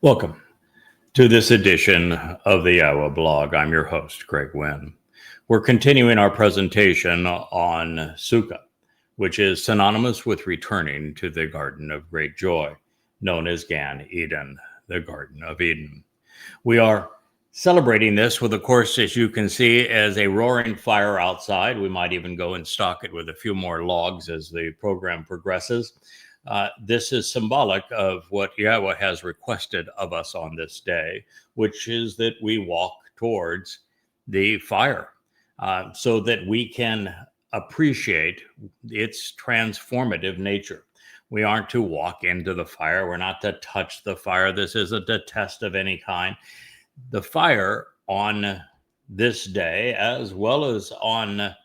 Welcome to this edition of the Yahowah blog. I'm your host, Greg Wynn. We're continuing our presentation on Sukah, which is synonymous with returning to the Garden of Great Joy, known as Gan Eden, the Garden of Eden. We are celebrating this with, of course, as you can see, as a roaring fire outside. We might even go and stock it with a few more logs as the program progresses. This is symbolic of what Yahweh has requested of us on this day, which is that we walk towards the fire so that we can appreciate its transformative nature. We aren't to walk into the fire. We're not to touch the fire. This isn't a test of any kind. The fire on this day, as well as on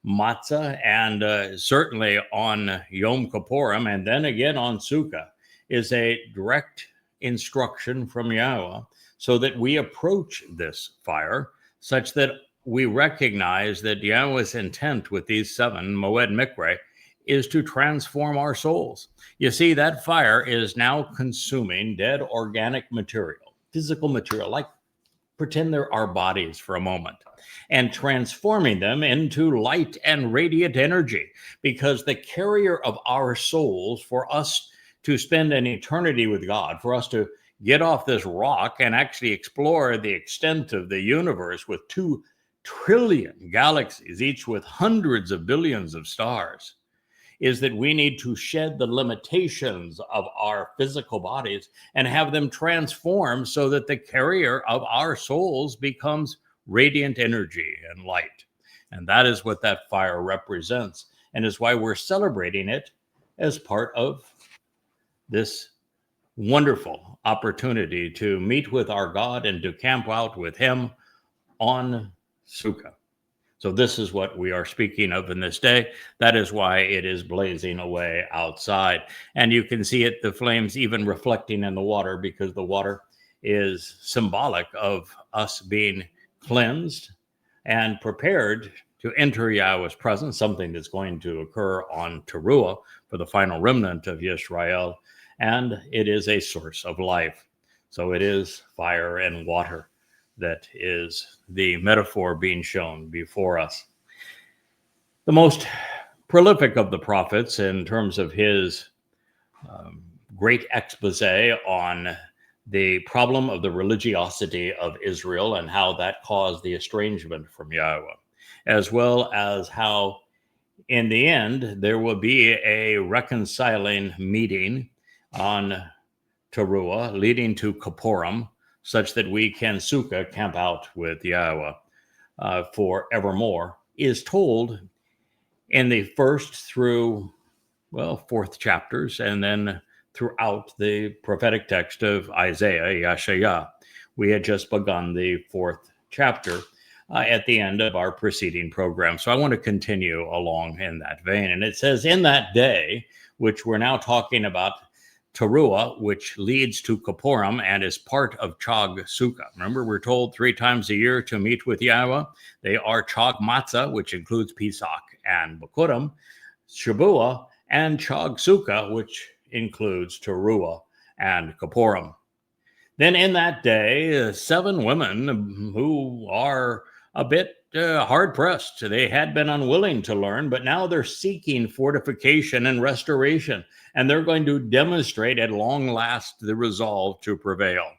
Matzah and certainly on Yom Kippurim, and then again on Sukah, is a direct instruction from Yahweh so that we approach this fire such that we recognize that Yahweh's intent with these 7 Mow'ed Miqra is to transform our souls. You see, that fire is now consuming dead organic material, physical material, like pretend they're our bodies for a moment, and transforming them into light and radiant energy, because the carrier of our souls, for us to spend an eternity with God, for us to get off this rock and actually explore the extent of the universe with 2 trillion galaxies, each with hundreds of billions of stars, is that we need to shed the limitations of our physical bodies and have them transformed so that the carrier of our souls becomes radiant energy and light. And that is what that fire represents, and is why we're celebrating it as part of this wonderful opportunity to meet with our God and to camp out with him on Sukah. So this is what we are speaking of in this day. That is why it is blazing away outside. And you can see it, the flames even reflecting in the water, because the water is symbolic of us being cleansed and prepared to enter Yahweh's presence, something that's going to occur on Teruah for the final remnant of Yisrael. And it is a source of life. So it is fire and water that is the metaphor being shown before us. The most prolific of the prophets in terms of his great expose on the problem of the religiosity of Israel and how that caused the estrangement from Yahweh, as well as how in the end there will be a reconciling meeting on Teruah leading to Kippurim, such that we can Sukah, camp out with Yahweh forevermore, is told in the first through, 4th chapters, and then throughout the prophetic text of Isaiah, Yahshua. We had just begun the 4th chapter at the end of our preceding program. So I want to continue along in that vein. And it says, in that day, which we're now talking about, Teruah, which leads to Kippurim and is part of Chag Sukah. Remember, we're told 3 times a year to meet with Yahweh. They are Chag Matzah, which includes Pesach and Bikurim, Shabuah, and Chag Sukah, which includes Teruah and Kippurim. Then in that day, 7 women who are a bit hard-pressed. They had been unwilling to learn, but now they're seeking fortification and restoration, and they're going to demonstrate at long last the resolve to prevail.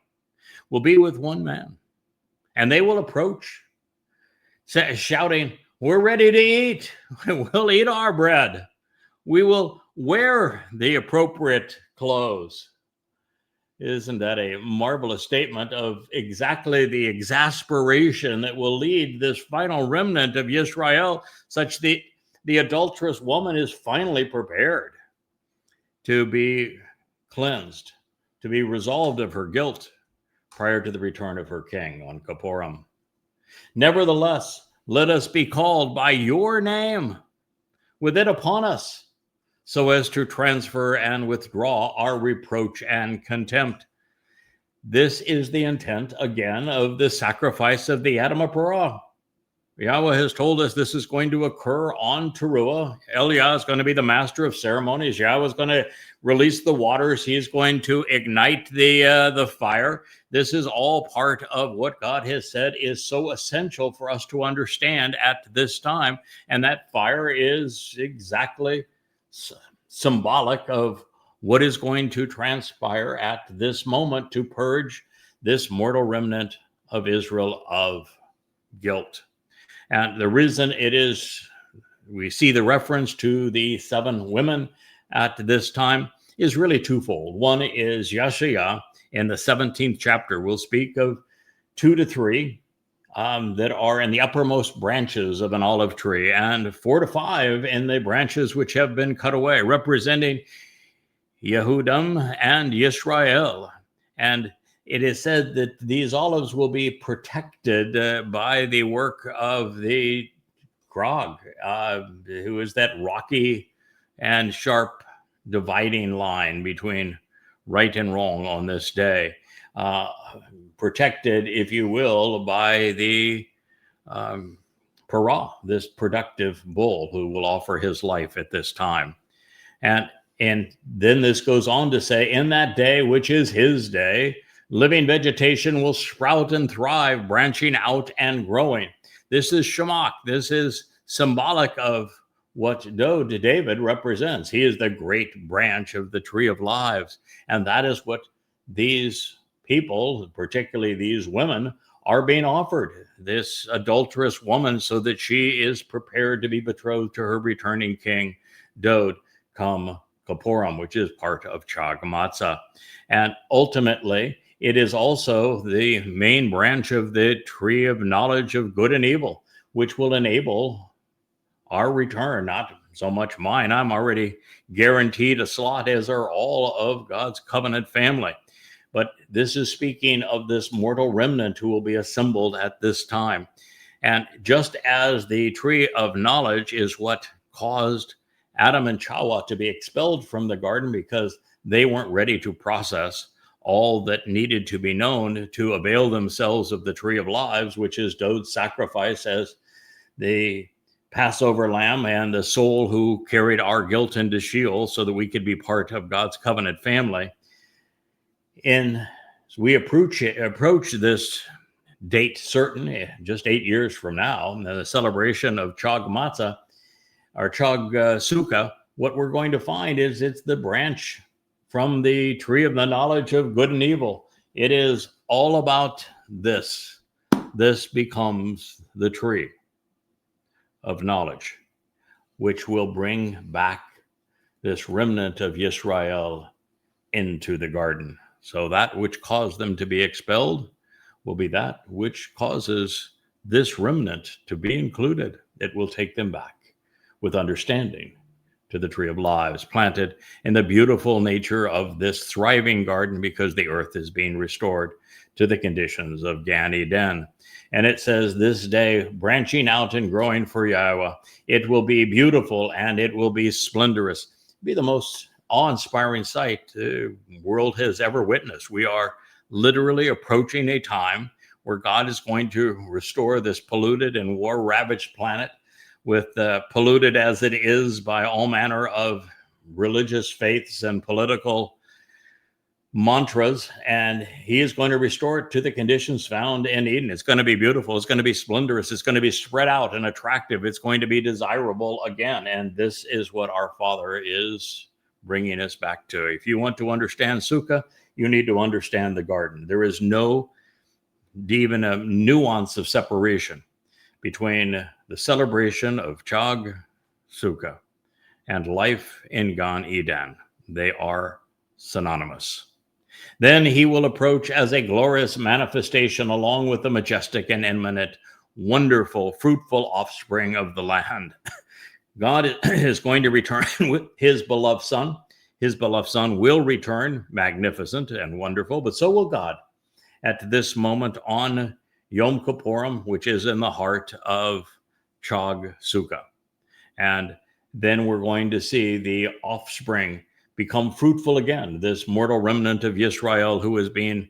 Will be with one man, and they will approach, shouting, "We're ready to eat. We'll eat our bread. We will wear the appropriate clothes." Isn't that a marvelous statement of exactly the exasperation that will lead this final remnant of Yisrael, such that the adulterous woman is finally prepared to be cleansed, to be resolved of her guilt prior to the return of her king on Kippurim. "Nevertheless, let us be called by your name with it upon us, so as to transfer and withdraw our reproach and contempt." This is the intent, again, of the sacrifice of the ➆Mow'ed. Yahweh has told us this is going to occur on Teruah. Eliah is going to be the master of ceremonies. Yahweh is going to release the waters. He is going to ignite the fire. This is all part of what God has said is so essential for us to understand at this time. And that fire is exactly symbolic of what is going to transpire at this moment to purge this mortal remnant of Israel of guilt. And the reason it is, we see the reference to the 7 women at this time is really twofold. One is Yahshua in the 17th chapter. We'll speak of 2 to 3 that are in the uppermost branches of an olive tree, and 4 to 5 in the branches which have been cut away, representing Yehudim and Yisrael. And it is said that these olives will be protected by the work of the Grog, who is that rocky and sharp dividing line between right and wrong on this day. Protected, if you will, by the Parah, this productive bull who will offer his life at this time. And then this goes on to say, in that day, which is his day, living vegetation will sprout and thrive, branching out and growing. This is Shemach. This is symbolic of what David represents. He is the great branch of the tree of lives. And that is what these people, particularly these women, are being offered. This adulterous woman, so that she is prepared to be betrothed to her returning king, Dod, come Kippurim, which is part of Chag Matzah. And ultimately, it is also the main branch of the tree of knowledge of good and evil, which will enable our return, not so much mine. I'm already guaranteed a slot, as are all of God's covenant family. But this is speaking of this mortal remnant who will be assembled at this time. And just as the tree of knowledge is what caused Adam and Chawah to be expelled from the garden because they weren't ready to process all that needed to be known to avail themselves of the tree of lives, which is Dod's sacrifice as the Passover lamb and the soul who carried our guilt into Sheol so that we could be part of God's covenant family. As we approach this date certain, just 8 years from now, the celebration of Chag Matzah, or Chag Sukah, what we're going to find is it's the branch from the tree of the knowledge of good and evil. It is all about this. This becomes the tree of knowledge, which will bring back this remnant of Yisrael into the garden. So that which caused them to be expelled will be that which causes this remnant to be included. It will take them back with understanding to the tree of lives, planted in the beautiful nature of this thriving garden, because the earth is being restored to the conditions of Gan Eden. And it says, this day, branching out and growing for Yahweh, it will be beautiful and it will be splendorous. It'll be the most awe-inspiring sight the world has ever witnessed. We are literally approaching a time where God is going to restore this polluted and war-ravaged planet, with polluted as it is by all manner of religious faiths and political mantras, and he is going to restore it to the conditions found in Eden. It's going to be beautiful. It's going to be splendorous. It's going to be spread out and attractive. It's going to be desirable again. And this is what our Father is bringing us back to. If you want to understand Sukah, you need to understand the garden. There is no even a nuance of separation between the celebration of Chag Sukah and life in Gan Eden. They are synonymous. Then he will approach as a glorious manifestation along with the majestic and imminent, wonderful, fruitful offspring of the land. God is going to return with his beloved son. His beloved son will return magnificent and wonderful, but so will God at this moment on Yom Kippurim, which is in the heart of Chag Sukah. And then we're going to see the offspring become fruitful again, this mortal remnant of Yisrael who is being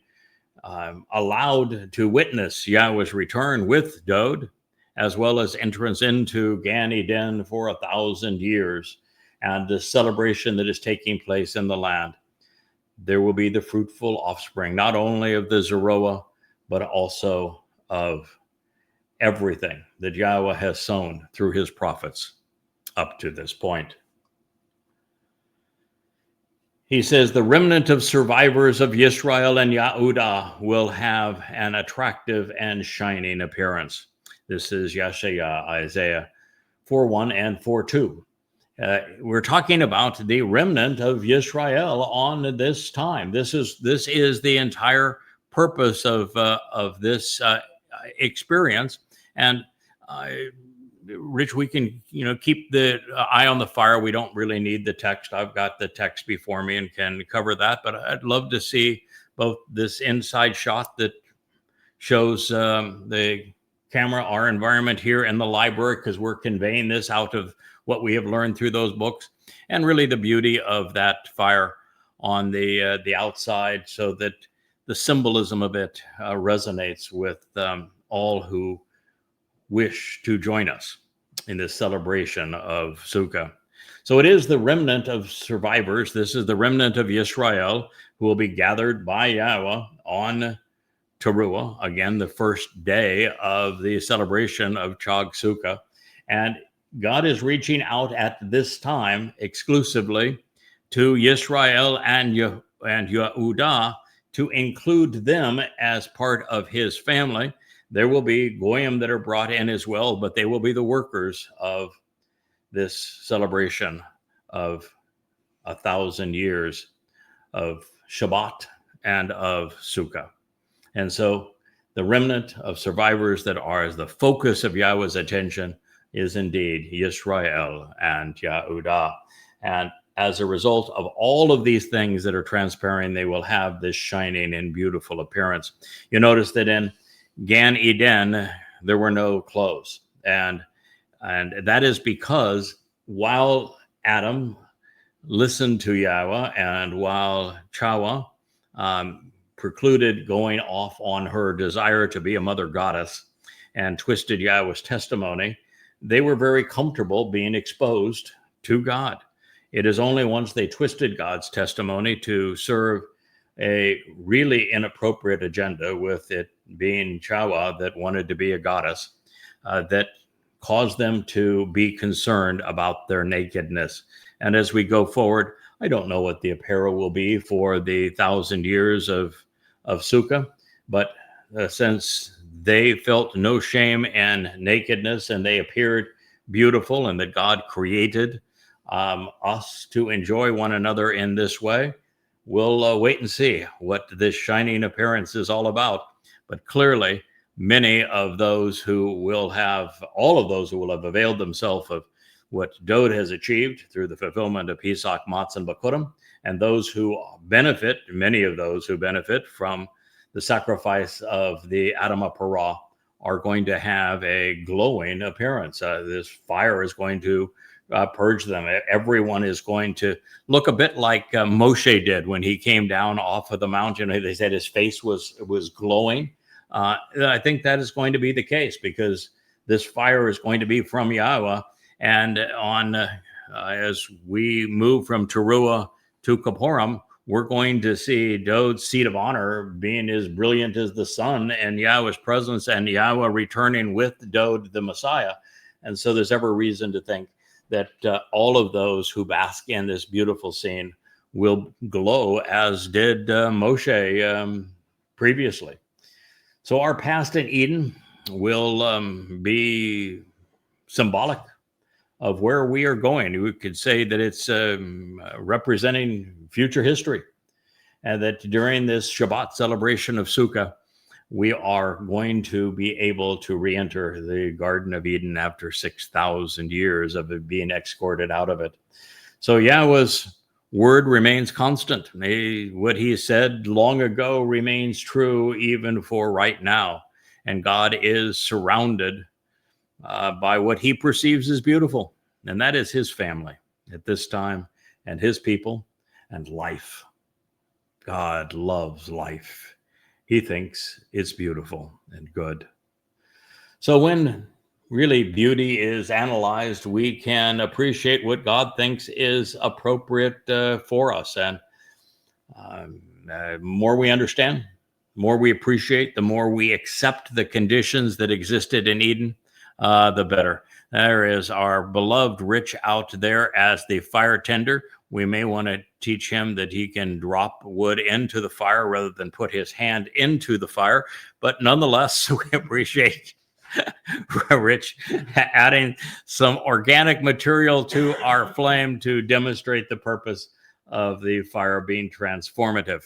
allowed to witness Yahweh's return with Dod, as well as entrance into Gan Eden for 1,000 years, and the celebration that is taking place in the land. There will be the fruitful offspring, not only of the Zeroah, but also of everything that Yahweh has sown through his prophets up to this point. He says the remnant of survivors of Yisrael and Yehudah will have an attractive and shining appearance. This is Yeshaya, Isaiah 4:1 and 4:2. We're talking about the remnant of Yisrael on this time. This is the entire purpose of this experience. And Rich, we can keep the eye on the fire. We don't really need the text. I've got the text before me and can cover that. But I'd love to see both this inside shot that shows the camera, our environment here in the library, because we're conveying this out of what we have learned through those books, and really the beauty of that fire on the outside, so that the symbolism of it resonates with all who wish to join us in this celebration of Sukah. So it is the remnant of survivors. This is the remnant of Yisrael who will be gathered by Yahweh on Teruah, again, the first day of the celebration of Chag Sukah. And God is reaching out at this time exclusively to Yisrael and Yehudah to include them as part of his family. There will be goyim that are brought in as well, but they will be the workers of this celebration of 1,000 years of Shabbat and of Sukah. And so the remnant of survivors that are as the focus of Yahweh's attention is indeed Yisrael and Yehudah. And as a result of all of these things that are transpiring, they will have this shining and beautiful appearance. You notice that in Gan Eden, there were no clothes. And that is because while Adam listened to Yahweh and while Chawa precluded going off on her desire to be a mother goddess and twisted Yahweh's testimony, they were very comfortable being exposed to God. It is only once they twisted God's testimony to serve a really inappropriate agenda, with it being Chawa that wanted to be a goddess, that caused them to be concerned about their nakedness. And as we go forward, I don't know what the apparel will be for the 1,000 years of Sukah, but since they felt no shame and nakedness, and they appeared beautiful, and that God created us to enjoy one another in this way, we'll wait and see what this shining appearance is all about. But clearly, many of those who will have, all of those who will have availed themselves of what Dod has achieved through the fulfillment of Pesach, Matzah, and Bakurim, and those who benefit, many of those who benefit from the sacrifice of the Adamah Parah, are going to have a glowing appearance. This fire is going to purge them. Everyone is going to look a bit like Moshe did when he came down off of the mountain. They said his face was glowing. I think that is going to be the case, because this fire is going to be from Yahweh. And as we move from Teruah to Kippurim, we're going to see Dod's seat of honor being as brilliant as the sun, and Yahweh's presence, and Yahweh returning with Dod, the Messiah. And so there's every reason to think that all of those who bask in this beautiful scene will glow, as did Moshe previously. So our past in Eden will be symbolic of where we are going. We could say that it's representing future history, and that during this Shabbat celebration of Sukah, we are going to be able to re-enter the Garden of Eden after 6,000 years of it being escorted out of it. So Yahweh's word remains constant. What he said long ago remains true even for right now. And God is surrounded by what he perceives as beautiful. And that is his family at this time, and his people, and life. God loves life. He thinks it's beautiful and good. So when really beauty is analyzed, we can appreciate what God thinks is appropriate for us. And more we understand, more we appreciate, the more we accept the conditions that existed in Eden, the better. There is our beloved Rich out there as the fire tender. We may want to teach him that he can drop wood into the fire rather than put his hand into the fire. But nonetheless, we appreciate Rich adding some organic material to our flame to demonstrate the purpose of the fire being transformative.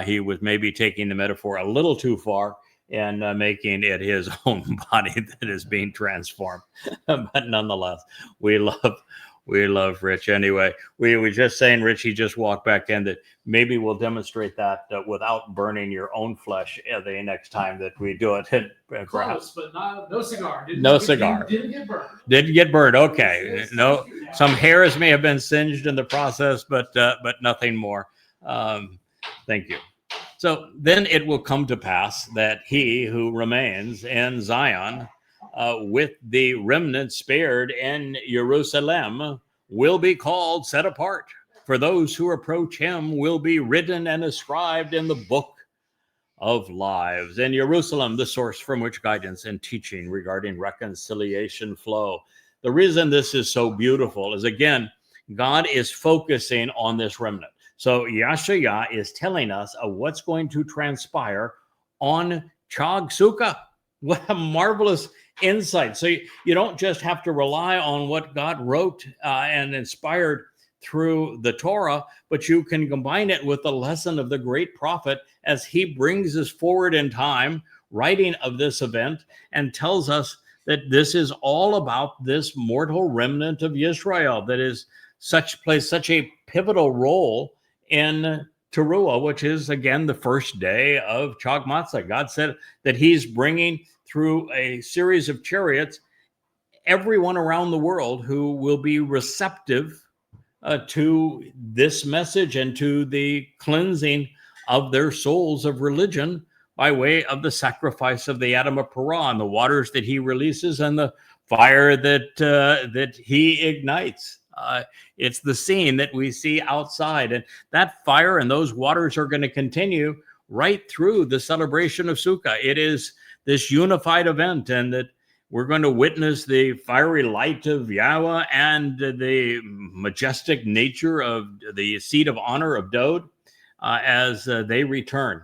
He was maybe taking the metaphor a little too far and making it his own body that is being transformed. But nonetheless, we love Rich anyway. We were just saying, Rich, he just walked back in, that maybe we'll demonstrate that without burning your own flesh the next time that we do it. Close, but no cigar. Didn't get burned. Didn't get burned. Okay. No, some hairs may have been singed in the process, but nothing more. Thank you. So then it will come to pass that he who remains in Zion with the remnant spared in Jerusalem will be called set apart. For those who approach him will be written and inscribed in the book of lives. In Jerusalem, the source from which guidance and teaching regarding reconciliation flow. The reason this is so beautiful is, again, God is focusing on this remnant. So Yahshua is telling us of what's going to transpire on Chag Sukah. What a marvelous insight. So you don't just have to rely on what God wrote and inspired through the Torah, but you can combine it with the lesson of the great prophet as he brings us forward in time, writing of this event, and tells us that this is all about this mortal remnant of Israel that is plays such a pivotal role in Teruah, which is, again, the first day of Chag Matzah. God said that he's bringing through a series of chariots everyone around the world who will be receptive to this message and to the cleansing of their souls of religion by way of the sacrifice of the ➆Mow'ed and the waters that he releases and the fire that he ignites. It's the scene that we see outside, and that fire and those waters are going to continue right through the celebration of Sukah. It is this unified event, and that we're going to witness the fiery light of Yahweh and the majestic nature of the seat of honor of Dod as they return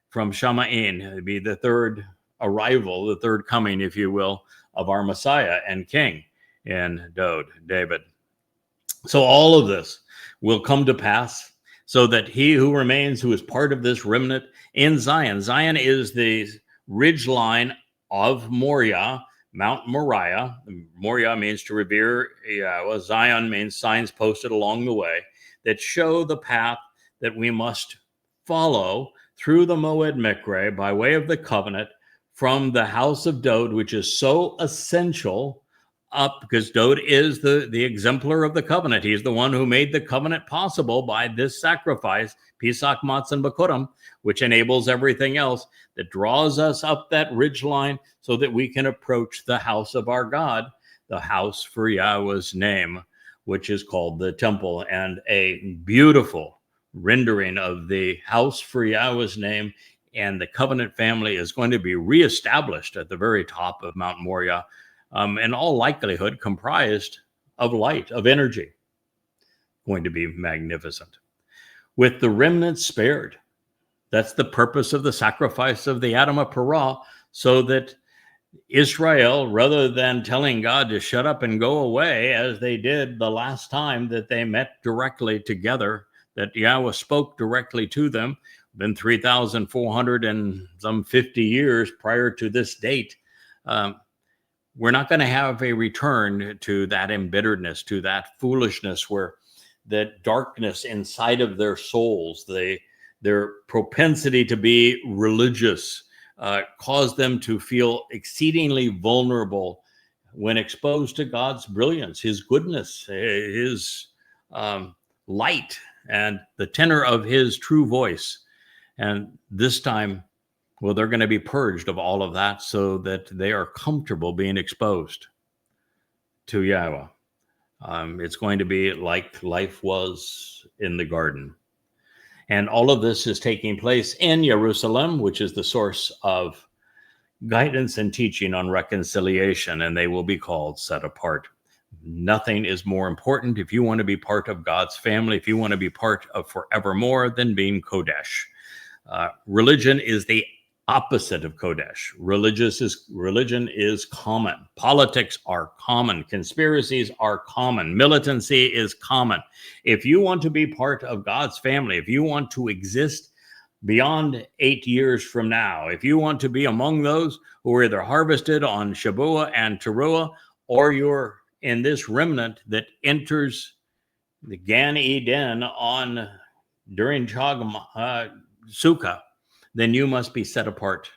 from Shamma'in. It'd be the third arrival, the third coming, if you will, of our Messiah and King in Dod, David. So all of this will come to pass so that he who remains, who is part of this remnant in Zion. Zion is the ridge line of Moriah, Mount Moriah. Moriah means to revere Yahweh. Zion means signs posted along the way that show the path that we must follow through the Mow'ed Miqra by way of the covenant from the house of Dod, which is so essential up because Dod is the exemplar of the covenant. He's the one who made the covenant possible by this sacrifice, Pesach, Matzah, and Bikurim, which enables everything else, that draws us up that ridge line so that we can approach the house of our God, the house for Yahweh's name, which is called the temple. And a beautiful rendering of the house for Yahweh's name and the covenant family is going to be reestablished at the very top of Mount Moriah, in all likelihood comprised of light, of energy. Going to be magnificent. With the remnant spared. That's the purpose of the sacrifice of the ➆Mow'ed, so that Israel, rather than telling God to shut up and go away, as they did the last time that they met directly together, that Yahweh spoke directly to them, been 3,450 years prior to this date. We're not going to have a return to that embitteredness, to that foolishness, where that darkness inside of their souls, their propensity to be religious, caused them to feel exceedingly vulnerable when exposed to God's brilliance, his goodness, his light, and the tenor of his true voice. And this time, Well, they're going to be purged of all of that so that they are comfortable being exposed to Yahweh. It's going to be like life was in the garden. And all of this is taking place in Jerusalem, which is the source of guidance and teaching on reconciliation, and they will be called set apart. Nothing is more important if you want to be part of God's family, if you want to be part of forevermore, than being Kodesh. Religion is the opposite of Kodesh. Religion is common. Politics are common. Conspiracies are common. Militancy is common. If you want to be part of God's family, if you want to exist beyond 8 years from now, if you want to be among those who are either harvested on Shabuah and Teruah, or you're in this remnant that enters the Gan Eden during Sukah, then you must be set apart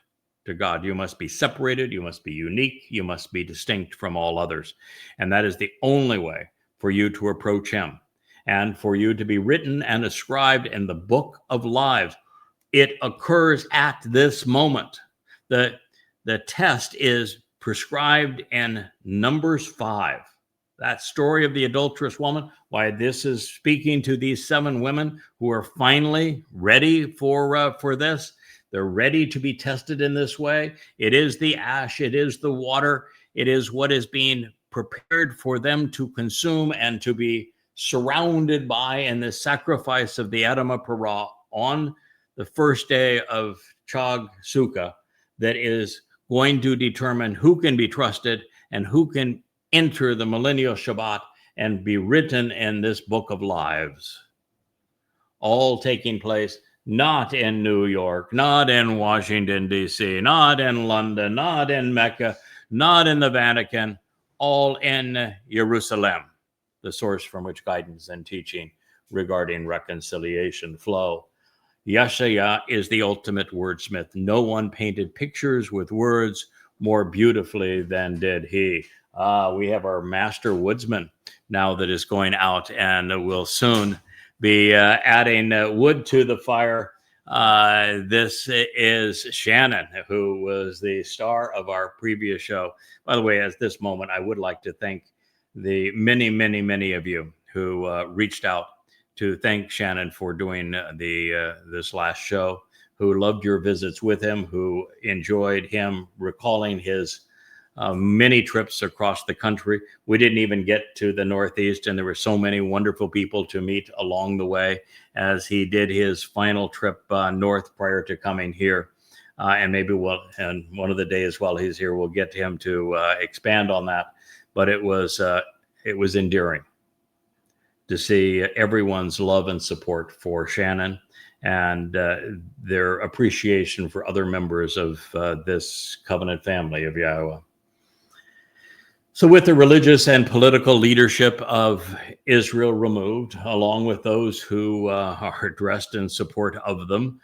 to God. You must be separated. You must be unique. You must be distinct from all others. And that is the only way for you to approach him and for you to be written and ascribed in the book of lives. It occurs at this moment. The test is prescribed in Numbers 5. That story of the adulterous woman, why this is speaking to these 7 women who are finally ready for this. They're ready to be tested in this way. It is the ash, it is the water, it is what is being prepared for them to consume and to be surrounded by in the sacrifice of the ➆Mow'ed on the first day of Chag Sukah, that is going to determine who can be trusted and who can enter the millennial Shabbat and be written in this book of lives. All taking place not in New York, not in Washington, D.C., not in London, not in Mecca, not in the Vatican, all in Jerusalem, the source from which guidance and teaching regarding reconciliation flow. Yahshua is the ultimate wordsmith. No one painted pictures with words more beautifully than did he. We have our master woodsman now that is going out and will soon be adding wood to the fire. This is Shannon, who was the star of our previous show. By the way, at this moment, I would like to thank the many of you who reached out to thank Shannon for doing this last show, who loved your visits with him, who enjoyed him recalling his many trips across the country. We didn't even get to the Northeast, and there were so many wonderful people to meet along the way as he did his final trip north prior to coming here. And maybe and one of the days while he's here, we'll get him to expand on that. But it was endearing to see everyone's love and support for Shannon and their appreciation for other members of this covenant family of Yahweh. So with the religious and political leadership of Israel removed, along with those who are dressed in support of them,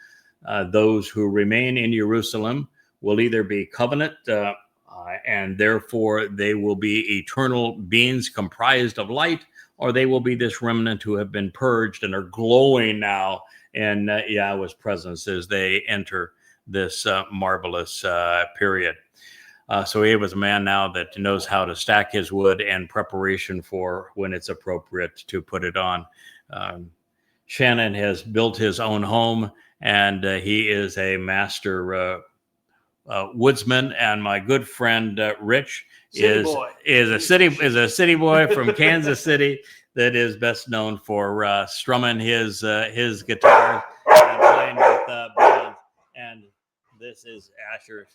those who remain in Jerusalem will either be covenant and therefore they will be eternal beings comprised of light, or they will be this remnant who have been purged and are glowing now in Yahweh's presence as they enter this marvelous period. So he was a man now that knows how to stack his wood in preparation for when it's appropriate to put it on. Shannon has built his own home, and he is a master woodsman. And my good friend Rich is a city boy from Kansas City that is best known for strumming his guitar and playing with bands. And this is Asher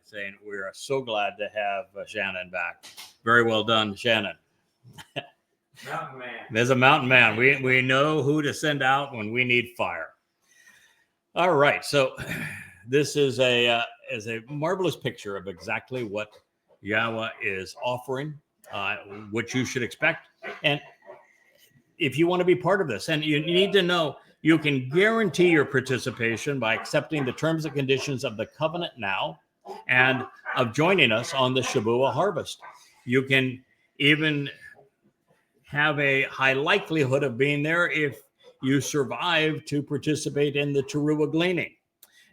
saying we are so glad to have Shannon back. Very well done, Shannon. Mountain man. There's a mountain man. We know who to send out when we need fire. All right, so this is a marvelous picture of exactly what Yahweh is offering, what you should expect, and if you want to be part of this, and you need to know. You can guarantee your participation by accepting the terms and conditions of the covenant now and of joining us on the Shabuah harvest. You can even have a high likelihood of being there if you survive to participate in the Teruah gleaning.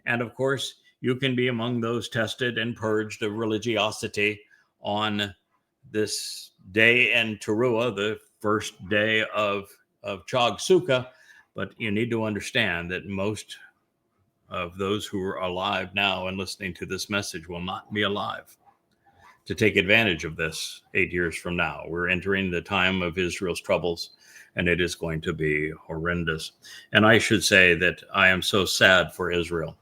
And of course, you can be among those tested and purged of religiosity on this day in Teruah, the first day of Sukah. But you need to understand that most of those who are alive now and listening to this message will not be alive to take advantage of this 8 years from now. We're entering the time of Israel's troubles, and it is going to be horrendous. And I should say that I am so sad for Israel.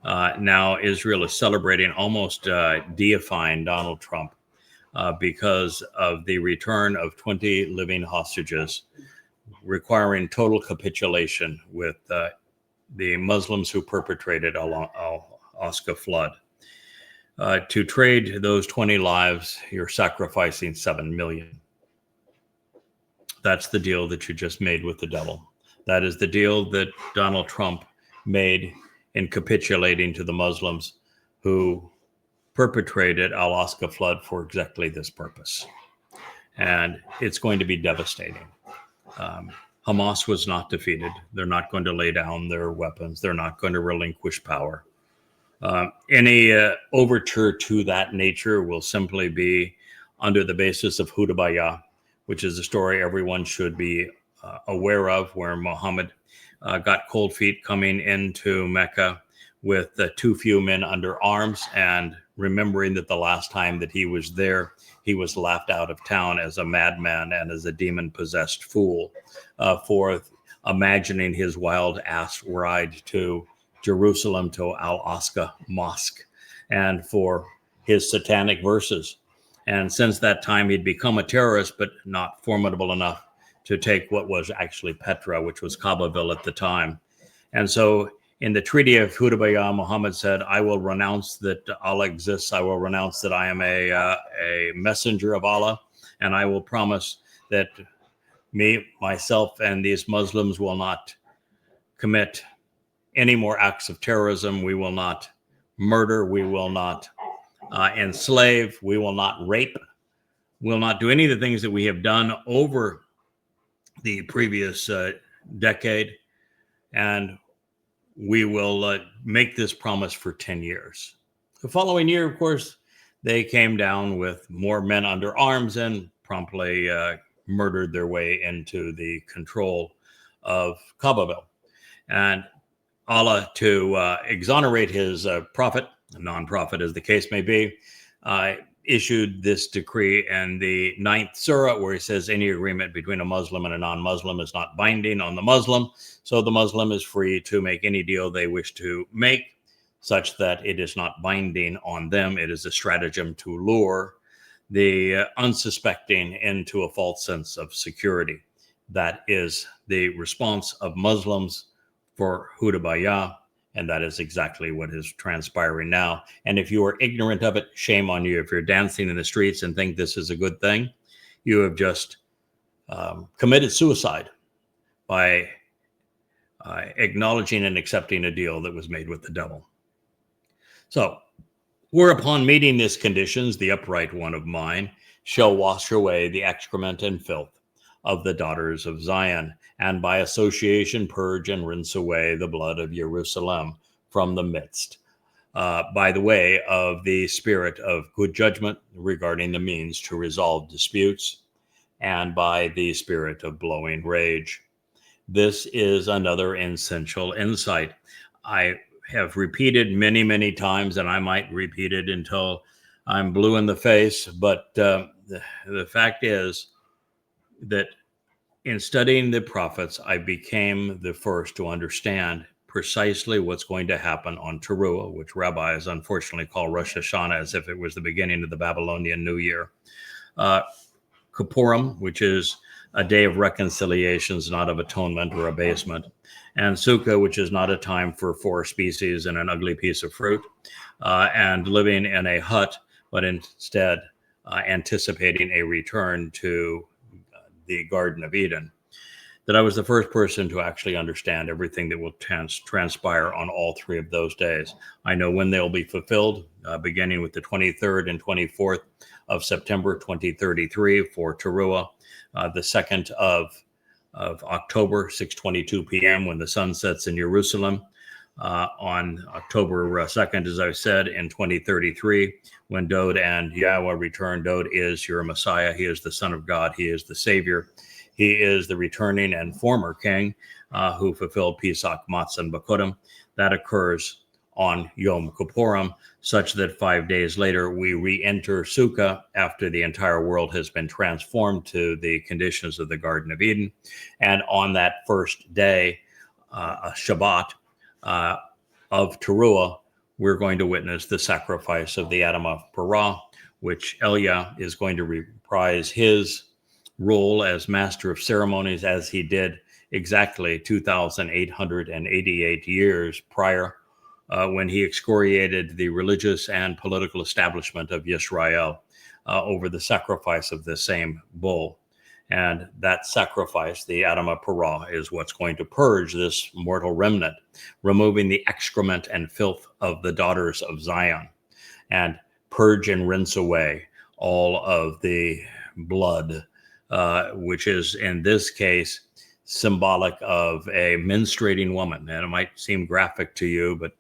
Now Israel is celebrating, almost deifying Donald Trump because of the return of 20 living hostages, requiring total capitulation with the Muslims who perpetrated Al-Aqsa flood. To trade those 20 lives, you're sacrificing 7 million. That's the deal that you just made with the devil. That is the deal that Donald Trump made in capitulating to the Muslims who perpetrated Al-Aqsa flood for exactly this purpose. And it's going to be devastating. Hamas was not defeated. They're not going to lay down their weapons. They're not going to relinquish power. Any overture to that nature will simply be under the basis of ➆Mow'ed, which is a story everyone should be aware of, where Muhammad got cold feet coming into Mecca with too few men under arms, and remembering that the last time that he was there, he was laughed out of town as a madman and as a demon-possessed fool for imagining his wild ass ride to Jerusalem, to Al-Aqsa Mosque, and for his satanic verses. And since that time, he'd become a terrorist, but not formidable enough to take what was actually Petra, which was Kaabaville at the time. And so in the Treaty of Hudaybiyah, Muhammad said, I will renounce that Allah exists. I will renounce that I am a messenger of Allah. And I will promise that me, myself, and these Muslims will not commit any more acts of terrorism. We will not murder. We will not enslave. We will not rape. We'll not do any of the things that we have done over the previous decade. And we will make this promise for 10 years. The following year, of course, they came down with more men under arms and promptly murdered their way into the control of Kaabaville. And Allah, to exonerate his prophet, non-prophet as the case may be, issued this decree in the 9th surah, where he says any agreement between a Muslim and a non-Muslim is not binding on the Muslim. So the Muslim is free to make any deal they wish to make, such that it is not binding on them. It is a stratagem to lure the unsuspecting into a false sense of security. That is the response of Muslims for Hudaybiyah, and that is exactly what is transpiring now. And if you are ignorant of it, shame on you. If you're dancing in the streets and think this is a good thing, you have just committed suicide by acknowledging and accepting a deal that was made with the devil. So, whereupon meeting these conditions, the upright one of mine shall wash away the excrement and filth of the daughters of Zion, and by association purge and rinse away the blood of Jerusalem from the midst, by the way of the spirit of good judgment regarding the means to resolve disputes, and by the spirit of blowing rage. This is another essential insight. I have repeated many, many times, and I might repeat it until I'm blue in the face, but the fact is that in studying the prophets, I became the first to understand precisely what's going to happen on Teruah, which rabbis unfortunately call Rosh Hashanah, as if it was the beginning of the Babylonian New Year. Kippurim, which is a day of reconciliations, not of atonement or abasement. And Sukah, which is not a time for 4 species and an ugly piece of fruit, and living in a hut, but instead anticipating a return to the Garden of Eden. That I was the first person to actually understand everything that will transpire on all 3 of those days. I know when they'll be fulfilled, beginning with the 23rd and 24th of September 2033 for Teruah, the 2nd of October, 6:22 p.m. when the sun sets in Jerusalem, on October 2nd, as I said, in 2033, when Dowd and Yahweh return. Dowd is your Messiah. He is the Son of God. He is the Savior. He is the returning and former king who fulfilled Pesach, Matzah, and Bakurim. That occurs on Yom Kippurim, such that 5 days later we re-enter Sukah after the entire world has been transformed to the conditions of the Garden of Eden. And on that first day, Shabbat, of Teruah, we're going to witness the sacrifice of the ➆Mow'ed, which Elia is going to reprise his role as master of ceremonies as he did exactly 2,888 years prior, when he excoriated the religious and political establishment of Israel over the sacrifice of the same bull. And that sacrifice, the ➆Mow'ed, is what's going to purge this mortal remnant, removing the excrement and filth of the daughters of Zion, and purge and rinse away all of the blood, which is in this case symbolic of a menstruating woman. And it might seem graphic to you, but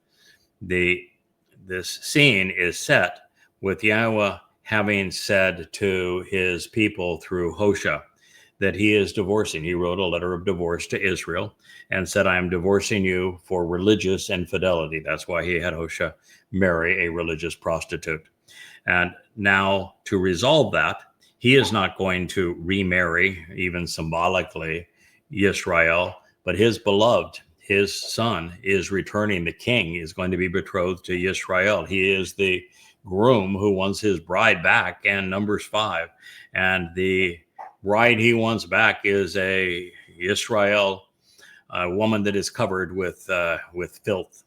this scene is set with Yahweh having said to his people through Hosea that he is divorcing. He wrote a letter of divorce to Israel and said, I am divorcing you for religious infidelity. That's why he had Hosea marry a religious prostitute. And now to resolve that, he is not going to remarry, even symbolically, Israel, but his beloved, his son, is returning. The king is going to be betrothed to Israel. He is the groom who wants his bride back, and Numbers 5. And the bride he wants back is a Israel woman that is covered with filth.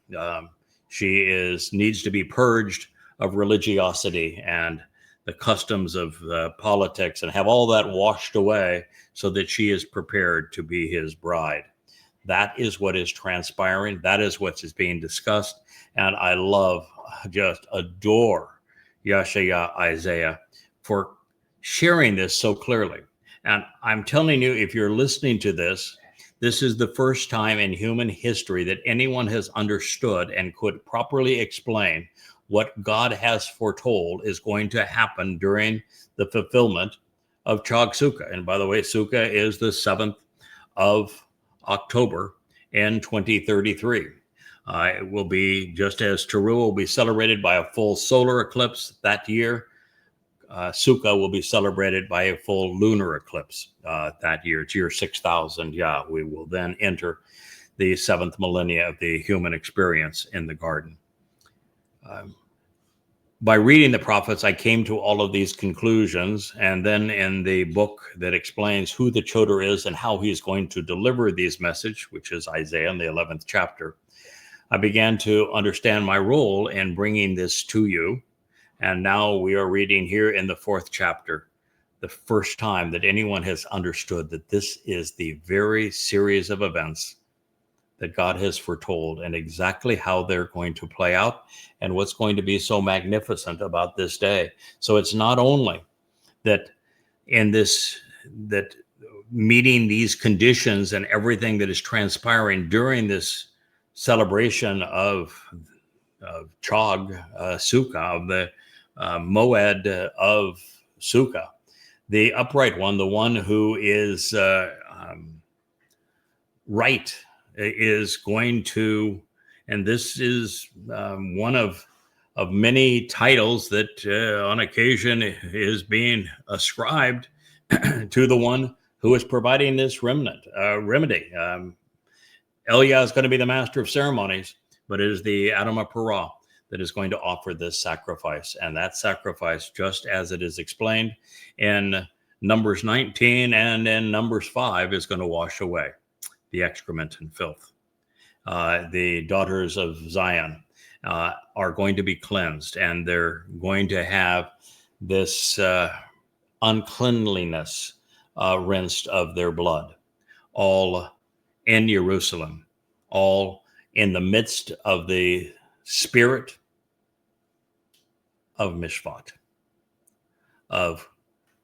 She needs to be purged of religiosity and the customs of politics, and have all that washed away so that she is prepared to be his bride. That is what is transpiring. That is what is being discussed. And I just adore Yahshua Isaiah for sharing this so clearly. And I'm telling you, if you're listening to this, this is the first time in human history that anyone has understood and could properly explain what God has foretold is going to happen during the fulfillment of Chag Sukah. And by the way, Sukah is the 7th of October in 2033. It will be, just as Teruah will be celebrated by a full solar eclipse that year, Sukah will be celebrated by a full lunar eclipse that year. It's year 6000. We will then enter the 7th millennia of the human experience in the garden. By reading the prophets, I came to all of these conclusions. And then in the book that explains who the Choder is and how he's going to deliver these messages, which is Isaiah in the 11th chapter, I began to understand my role in bringing this to you. And now we are reading here in the 4th chapter, the first time that anyone has understood that this is the very series of events that God has foretold, and exactly how they're going to play out and what's going to be so magnificent about this day. So it's not only that that meeting these conditions and everything that is transpiring during this celebration of Chag Sukah, of the Mow'ed of Sukah, the upright one, the one who is right, is going to, and this is one of many titles that on occasion is being ascribed to the one who is providing this remedy. Elia is going to be the master of ceremonies, but it is the ➆Mow'ed that is going to offer this sacrifice. And that sacrifice, just as it is explained in Numbers 19 and in Numbers 5, is going to wash away the excrement and filth. The daughters of Zion are going to be cleansed, and they're going to have this uncleanliness rinsed of their blood, all in Jerusalem, all in the midst of the spirit of Mishpat, of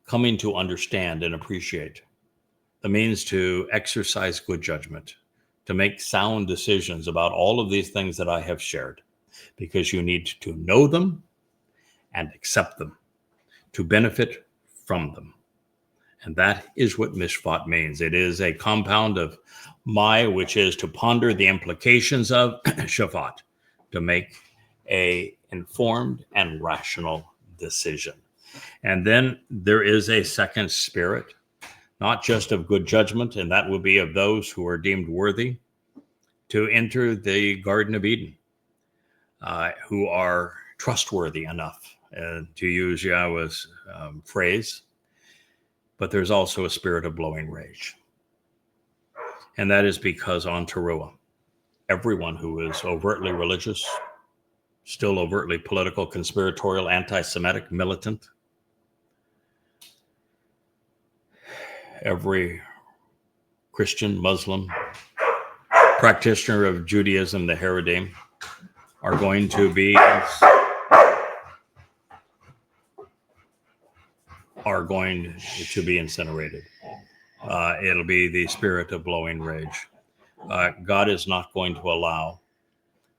coming to understand and appreciate the means to exercise good judgment, to make sound decisions about all of these things that I have shared, because you need to know them and accept them, to benefit from them. And that is what mishpat means. It is a compound of my, which is to ponder the implications of, shafat, to make a informed and rational decision. And then there is a second spirit, not just of good judgment, and that will be of those who are deemed worthy to enter the Garden of Eden, who are trustworthy enough, to use Yahweh's phrase. But there's also a spirit of blowing rage. And that is because on Teruah, everyone who is overtly religious, still overtly political, conspiratorial, anti-Semitic, militant, every Christian, Muslim, practitioner of Judaism, the Haredim, are going to be incinerated. It'll be the spirit of blowing rage. God is not going to allow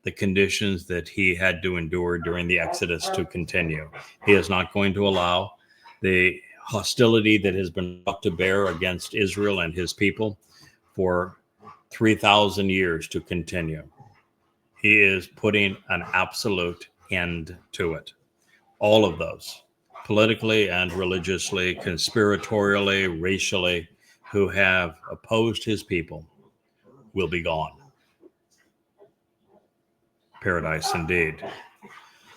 the conditions that he had to endure during the Exodus to continue. He is not going to allow the hostility that has been brought to bear against Israel and his people for 3,000 years to continue. He is putting an absolute end to it. All of those, politically and religiously, conspiratorially, racially, who have opposed his people, will be gone. Paradise indeed.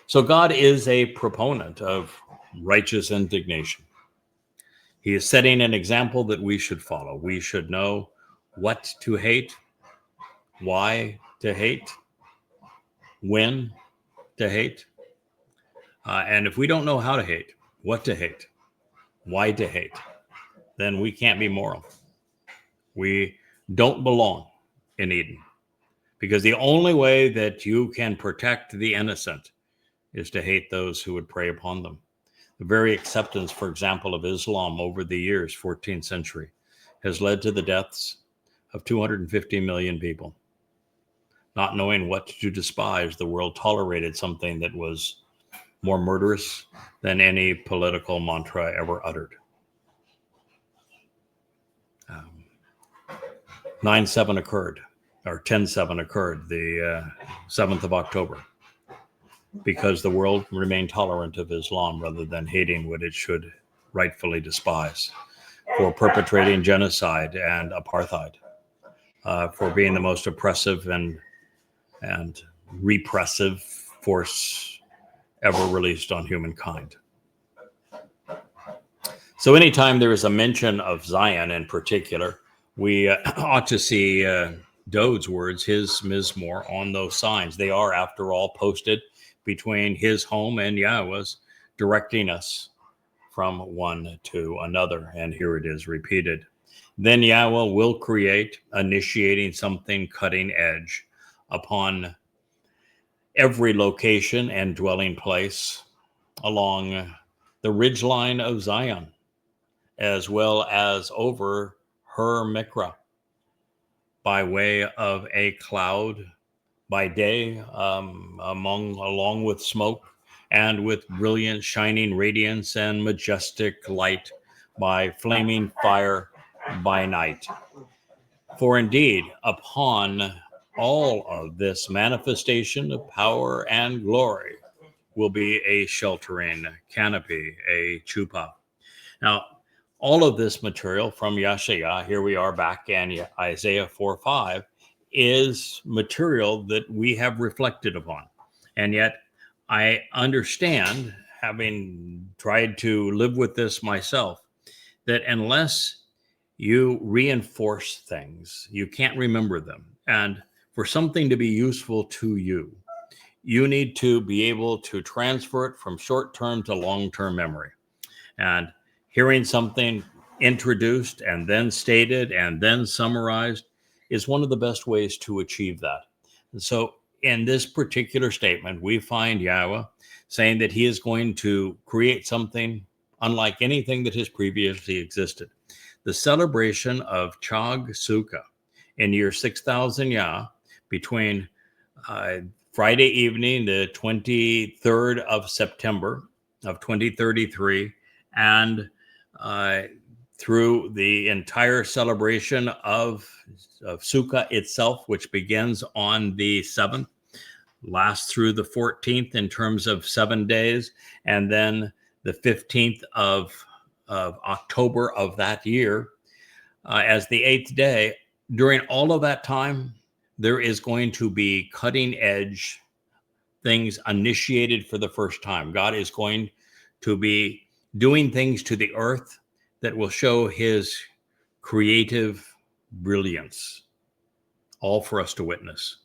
So God is a proponent of righteous indignation. He is setting an example that we should follow. We should know what to hate, why to hate, when to hate. And if we don't know how to hate, what to hate, why to hate, then we can't be moral. We don't belong in Eden, because the only way that you can protect the innocent is to hate those who would prey upon them. The very acceptance, for example, of Islam over the years, 14th century, has led to the deaths of 250 million people. Not knowing what to despise, the world tolerated something that was more murderous than any political mantra ever uttered. 9/7 occurred, or 10/7 occurred, the 7th of October, because the world remained tolerant of Islam rather than hating what it should rightfully despise, for perpetrating genocide and apartheid, for being the most oppressive and repressive force ever released on humankind. So anytime there is a mention of Zion in particular, we ought to see Dode's words, his Mizmor, on those signs. They are, after all, posted between his home and Yahweh's, directing us from one to another. And here it is repeated. Then Yahweh will create, initiating something cutting edge upon every location and dwelling place along the ridgeline of Zion, as well as over her Miqra, by way of a cloud by day, along with smoke, and with brilliant shining radiance and majestic light by flaming fire by night. For indeed, upon all of this manifestation of power and glory will be a sheltering canopy, a chuppah. Now, all of this material from Yahshua, here we are back in Isaiah 4:5, is material that we have reflected upon. And yet I understand, having tried to live with this myself, that unless you reinforce things, you can't remember them. And for something to be useful to you, you need to be able to transfer it from short-term to long-term memory. And hearing something introduced and then stated and then summarized is one of the best ways to achieve that. And so in this particular statement, we find Yahweh saying that he is going to create something unlike anything that has previously existed. The celebration of Chag Sukah in year 6000 Yah, between Friday evening, the 23rd of September of 2033, and through the entire celebration of Sukah itself, which begins on the 7th, lasts through the 14th in terms of 7 days, and then the 15th of October of that year as the 8th day. During all of that time, there is going to be cutting edge things initiated for the first time. God is going to be doing things to the earth that will show his creative brilliance, all for us to witness.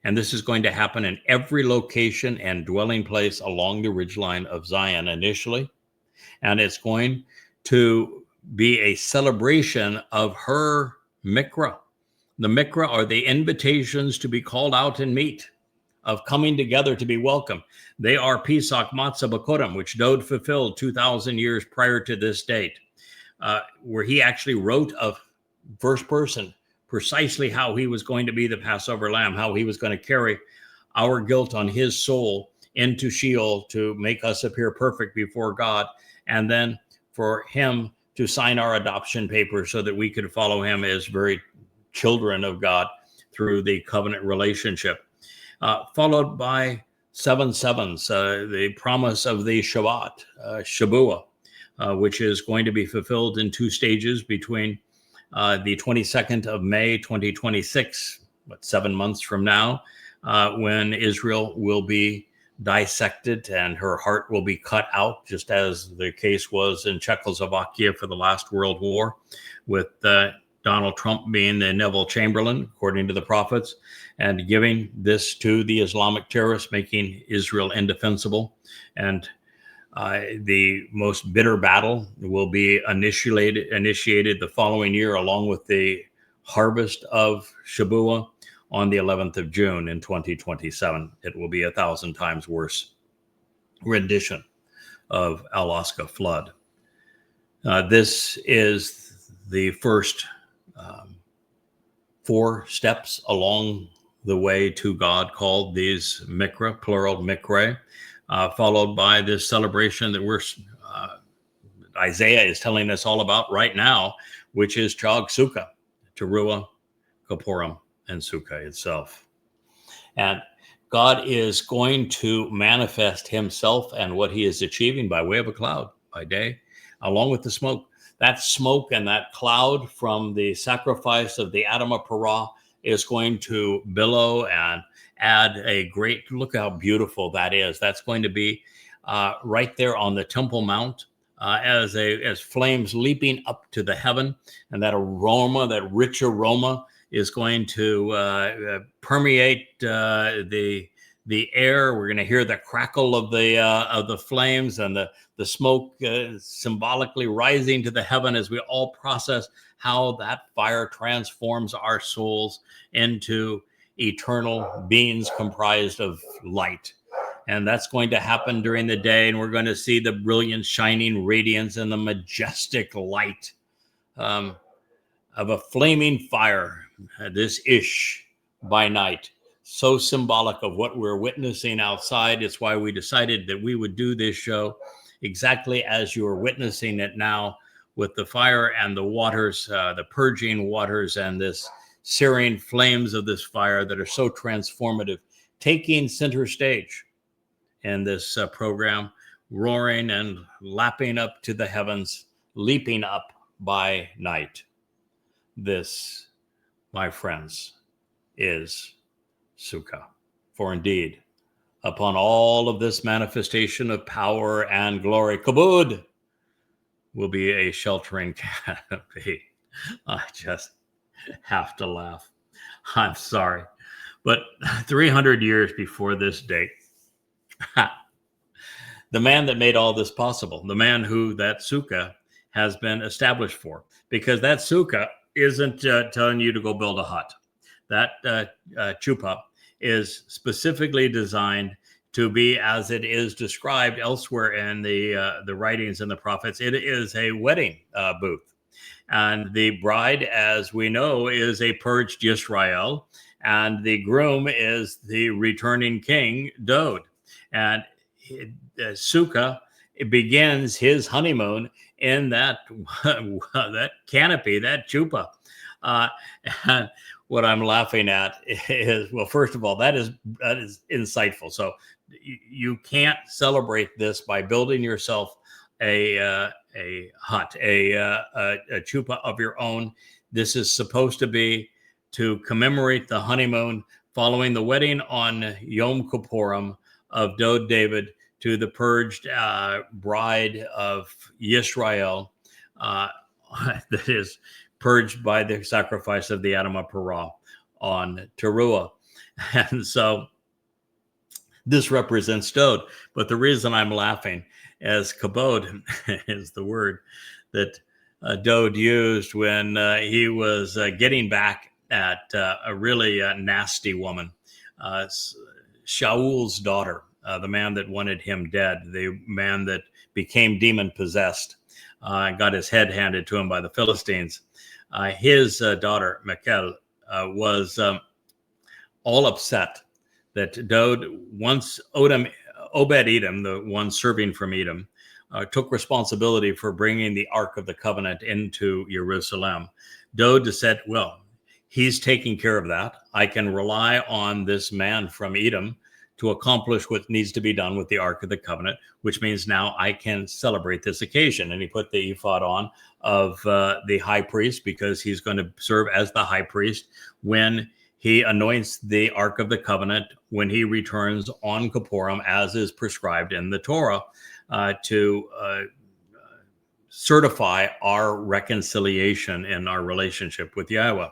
And this is going to happen in every location and dwelling place along the ridgeline of Zion initially. And it's going to be a celebration of her Miqra. The Miqra are the invitations to be called out and meet, of coming together to be welcome. They are Pesach Matzah B'Kodem, which Dode fulfilled 2,000 years prior to this date, where he actually wrote of first person precisely how he was going to be the Passover lamb, how he was going to carry our guilt on his soul into Sheol to make us appear perfect before God, and then for him to sign our adoption papers so that we could follow him as very children of God through the covenant relationship. Followed by 7 sevens, the promise of the Shabbat, Shabuah, which is going to be fulfilled in 2 stages between the 22nd of May, 2026, 7 months from now, when Israel will be dissected and her heart will be cut out, just as the case was in Czechoslovakia for the last World War, with Donald Trump being the Neville Chamberlain, according to the prophets, and giving this to the Islamic terrorists, making Israel indefensible. And the most bitter battle will be initiated the following year, along with the harvest of Shabuah on the 11th of June in 2027. It will be 1,000 times worse rendition of Alaska flood. This is the first 4 steps along the way to God, called these Miqra, plural Miqra, followed by this celebration that Isaiah is telling us all about right now, which is Chag Sukah, Teruah, Kippurim, and Sukah itself. And God is going to manifest himself and what he is achieving by way of a cloud by day, along with the smoke. That smoke and that cloud from the sacrifice of the Adam of Parah is going to billow and add a great, look how beautiful that is. That's going to be right there on the Temple Mount as flames leaping up to the heaven. And that aroma, that rich aroma, is going to permeate the air. We're going to hear the crackle of the flames and the smoke symbolically rising to the heaven as we all process how that fire transforms our souls into eternal beings comprised of light. And that's going to happen during the day, and we're going to see the brilliant, shining radiance and the majestic light of a flaming fire, this Ish by night. So symbolic of what we're witnessing outside. It's why we decided that we would do this show exactly as you're witnessing it now, with the fire and the waters, the purging waters, and this searing flames of this fire that are so transformative, taking center stage in this program, roaring and lapping up to the heavens, leaping up by night. This, my friends, is Sukah. For indeed, upon all of this manifestation of power and glory, Kabod will be a sheltering canopy. I just have to laugh. I'm sorry. But 300 years before this date, the man that made all this possible, the man who that Sukah has been established for, because that Sukah isn't telling you to go build a hut. That chuppah is specifically designed to be as it is described elsewhere in the writings and the prophets. It is a wedding booth. And the bride, as we know, is a purged Yisrael, and the groom is the returning king, Dowd. And Sukah begins his honeymoon in that that canopy, that chuppah. And what I'm laughing at is, well, first of all, that is insightful. So you can't celebrate this by building yourself a hut, a chuppah of your own. This is supposed to be to commemorate the honeymoon following the wedding on Yom Kippurim of Dowd David to the purged bride of Yisrael that is purged by the sacrifice of the ➆Mow'ed on Teruah. And so this represents Dowd. But the reason I'm laughing, as kabod is the word that Dowd used when he was getting back at a really nasty woman, Shaul's daughter, the man that wanted him dead, the man that became demon possessed, and got his head handed to him by the Philistines. His daughter, Miqra, was all upset that Dowd, once Obed-Edom, the one serving from Edom, took responsibility for bringing the Ark of the Covenant into Jerusalem. Dowd said, well, he's taking care of that. I can rely on this man from Edom to accomplish what needs to be done with the Ark of the Covenant, which means now I can celebrate this occasion. And he put the ephod on of the high priest, because he's going to serve as the high priest when he anoints the Ark of the Covenant when he returns on Kippurim, as is prescribed in the Torah, to certify our reconciliation in our relationship with Yahweh.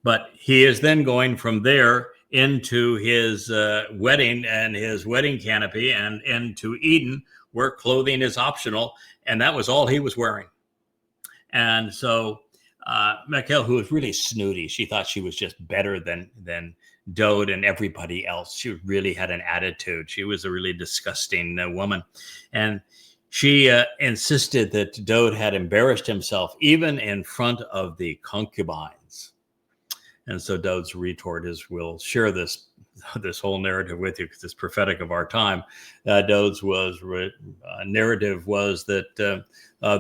But he is then going from there into his wedding and his wedding canopy and into Eden, where clothing is optional. And that was all he was wearing. And so Miqra, who was really snooty, she thought she was just better than Dowd and everybody else. She really had an attitude. She was a really disgusting woman. And she insisted that Dowd had embarrassed himself even in front of the concubines. And so Dowd's retort is, we'll share this whole narrative with you because it's prophetic of our time. Dowd's narrative was that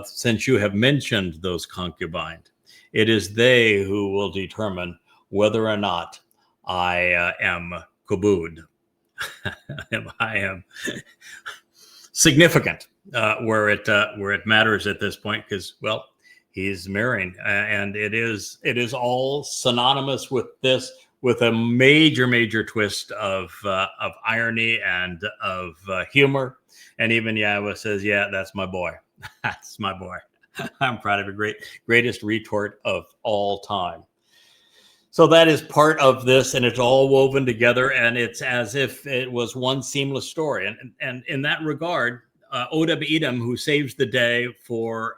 since you have mentioned those concubines, it is they who will determine whether or not I am kabod. I am significant where it matters at this point, because, well, he's marrying, and it is all synonymous with this, with a major twist of irony and of humor. And even Yahweh says, yeah, that's my boy. That's my boy. I'm proud of it. Greatest retort of all time. So that is part of this, and it's all woven together, and it's as if it was one seamless story. And in that regard, Obed-Edom, who saves the day for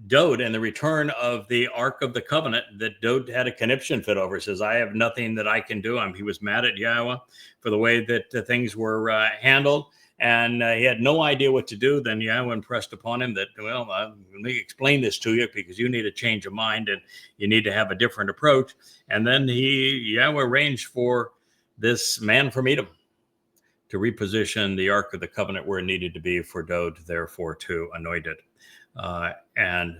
Dowd and the return of the Ark of the Covenant that Dowd had a conniption fit over, says, I have nothing that I can do. He was mad at Yahweh for the way that things were handled, and he had no idea what to do. Then Yahweh impressed upon him that, well, let me explain this to you, because you need a change of mind and you need to have a different approach. And then Yahweh arranged for this man from Edom to reposition the Ark of the Covenant where it needed to be for Dowd, therefore, to anoint it. And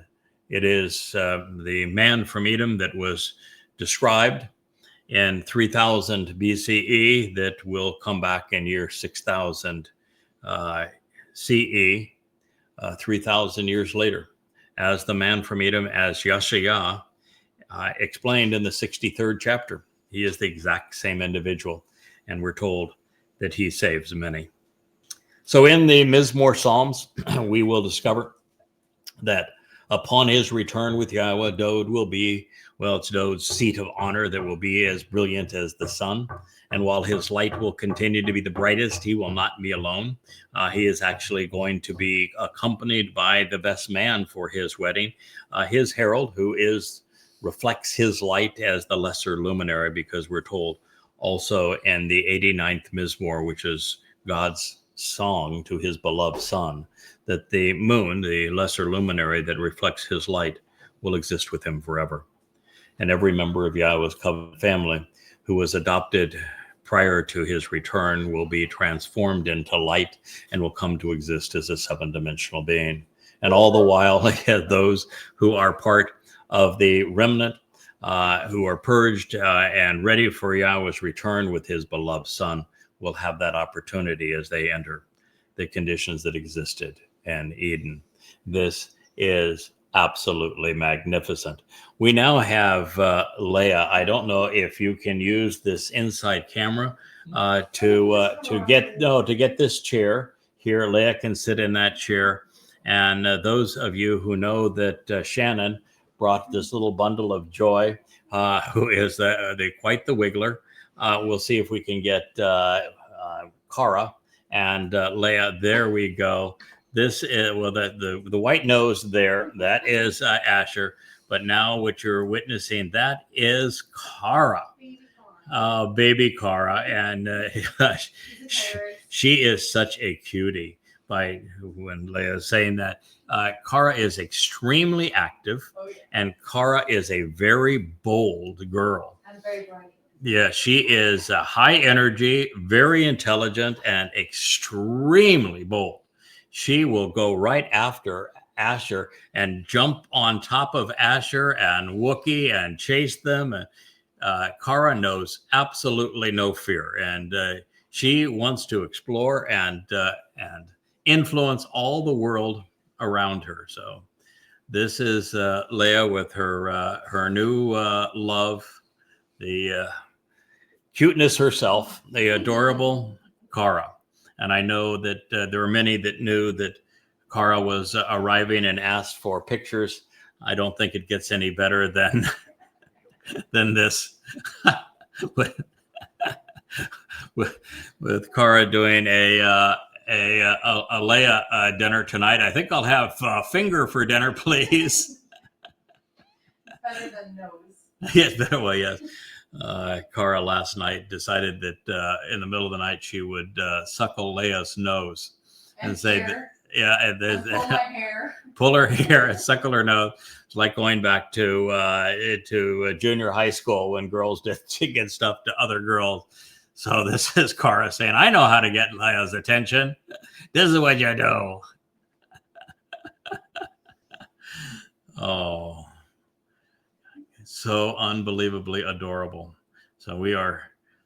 it is the man from Edom that was described in 3000 BCE that will come back in year 6000 CE, 3,000 years later, as the man from Edom, as Yahshua explained in the 63rd chapter. He is the exact same individual, and we're told that he saves many. So in the Mizmor Psalms, we will discover that upon his return with Yahweh, Dowd will be, well, it's Dowd's seat of honor that will be as brilliant as the sun. And while his light will continue to be the brightest, he will not be alone. He is actually going to be accompanied by the best man for his wedding, his herald, who reflects his light as the lesser luminary, because we're told also in the 89th Mizmor, which is God's song to his beloved son, that the moon, the lesser luminary that reflects his light, will exist with him forever. And every member of Yahweh's covenant family who was adopted prior to his return will be transformed into light and will come to exist as a seven-dimensional being. And all the while, those who are part of the remnant, who are purged and ready for Yahweh's return with his beloved son, will have that opportunity as they enter the conditions that existed in Eden. This is absolutely magnificent. We now have Leah. I don't know if you can use this inside camera to get this chair here. Leah can sit in that chair. And those of you who know that Shannon brought this little bundle of joy, who is quite the wiggler. We'll see if we can get Cara and Leah. There we go. This is, well, the white nose there, that is Asher. But now what you're witnessing, that is Cara, baby Cara. And she is such a cutie. By when Leah is saying that, Cara is extremely active, and Cara is a very bold girl. And very bright. Yeah, she is high energy, very intelligent, and extremely bold. She will go right after Asher and jump on top of Asher and Wookiee and chase them. And Cara knows absolutely no fear, and she wants to explore and influence all the world around her. So this is Leah with her new love, the cuteness herself, the adorable Cara. And I know that there are many that knew that Cara was arriving and asked for pictures. I don't think it gets any better than this. with Cara doing a Leah dinner tonight. I think I'll have finger for dinner, please. Better than nose. Yes, better. Well, yes. Cara last night decided that in the middle of the night she would suckle Leah's nose and say that, yeah, and pull my hair, pull her hair and suckle her nose. It's like going back to junior high school when girls did stuff to other girls. So this is Cara saying, "I know how to get Leah's attention. This is what you do." Oh. So unbelievably adorable. So we are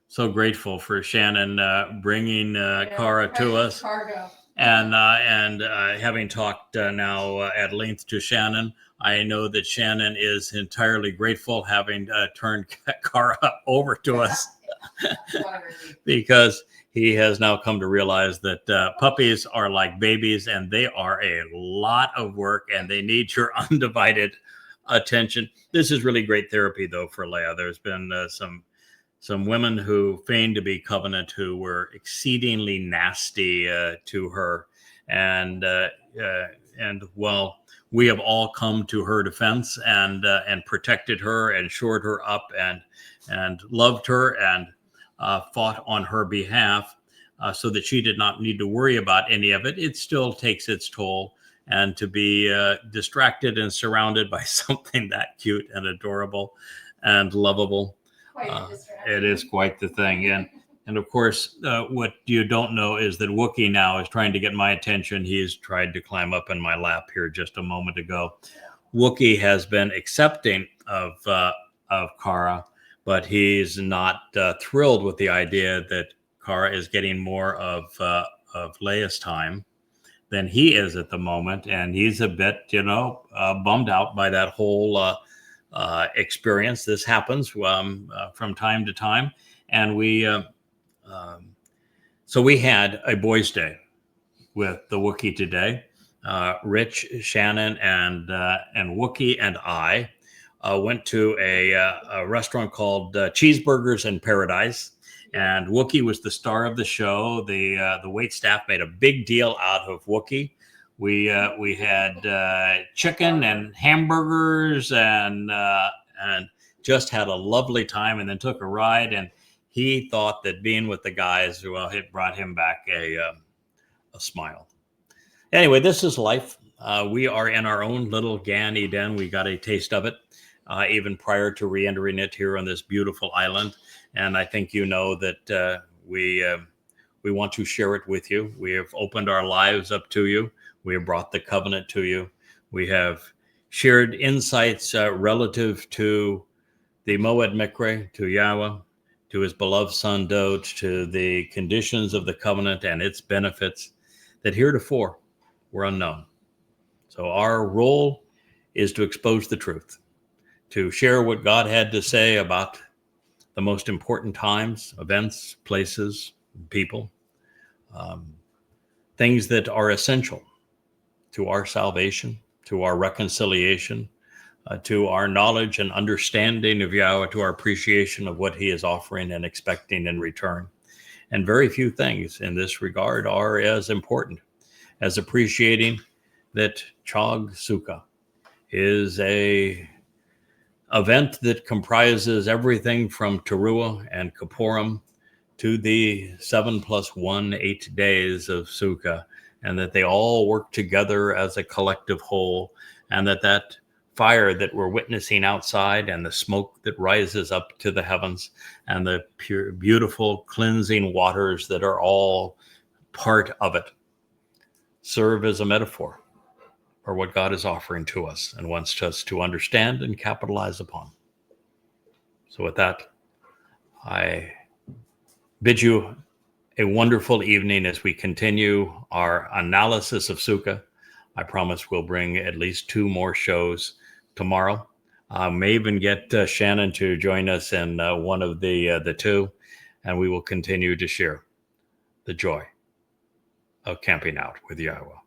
so grateful for Shannon bringing Cara to us, cargo. and having talked now at length to Shannon, I know that Shannon is entirely grateful having turned Cara over to us, because he has now come to realize that puppies are like babies, and they are a lot of work, and they need your undivided attention. This is really great therapy, though, for Leah. There's been some women who feigned to be covenant who were exceedingly nasty to her, and while we have all come to her defense and protected her and shored her up and loved her and fought on her behalf, so that she did not need to worry about any of it, it still takes its toll. And to be distracted and surrounded by something that cute and adorable and lovable, it is quite the thing. And of course, what you don't know is that Wookiee now is trying to get my attention. He's tried to climb up in my lap here just a moment ago. Wookiee has been accepting of Cara, but he's not thrilled with the idea that Cara is getting more of Leia's time than he is at the moment, and he's a bit, bummed out by that whole experience. This happens from time to time, and so we had a boys' day with the Wookiee today. Rich, Shannon, and Wookiee and I went to a restaurant called Cheeseburgers in Paradise. And Wookiee was the star of the show. The wait staff made a big deal out of Wookiee. We had chicken and hamburgers and just had a lovely time, and then took a ride. And he thought that being with the guys, well, it brought him back a smile. Anyway, this is life. We are in our own little Gan Eden. We got a taste of it even prior to re-entering it here on this beautiful island. And I think you know that we want to share it with you. We have opened our lives up to you. We have brought the covenant to you. We have shared insights relative to the Mow'ed Miqra, to Yahweh, to his beloved son Doge, to the conditions of the covenant and its benefits that heretofore were unknown. So our role is to expose the truth, to share what God had to say about the most important times, events, places, people, things that are essential to our salvation, to our reconciliation, to our knowledge and understanding of Yahweh, to our appreciation of what he is offering and expecting in return. And very few things in this regard are as important as appreciating that Chag Sukah is a event that comprises everything from Teruah and Kippurim to the 7 + 1, 8 days of Sukah, and that they all work together as a collective whole, and that fire that we're witnessing outside and the smoke that rises up to the heavens and the pure, beautiful cleansing waters that are all part of it serve as a metaphor for what God is offering to us and wants us to understand and capitalize upon. So with that, I bid you a wonderful evening as we continue our analysis of Sukah. I promise we'll bring at least 2 more shows tomorrow. May even get Shannon to join us in one of the 2, and we will continue to share the joy of camping out with Yahweh.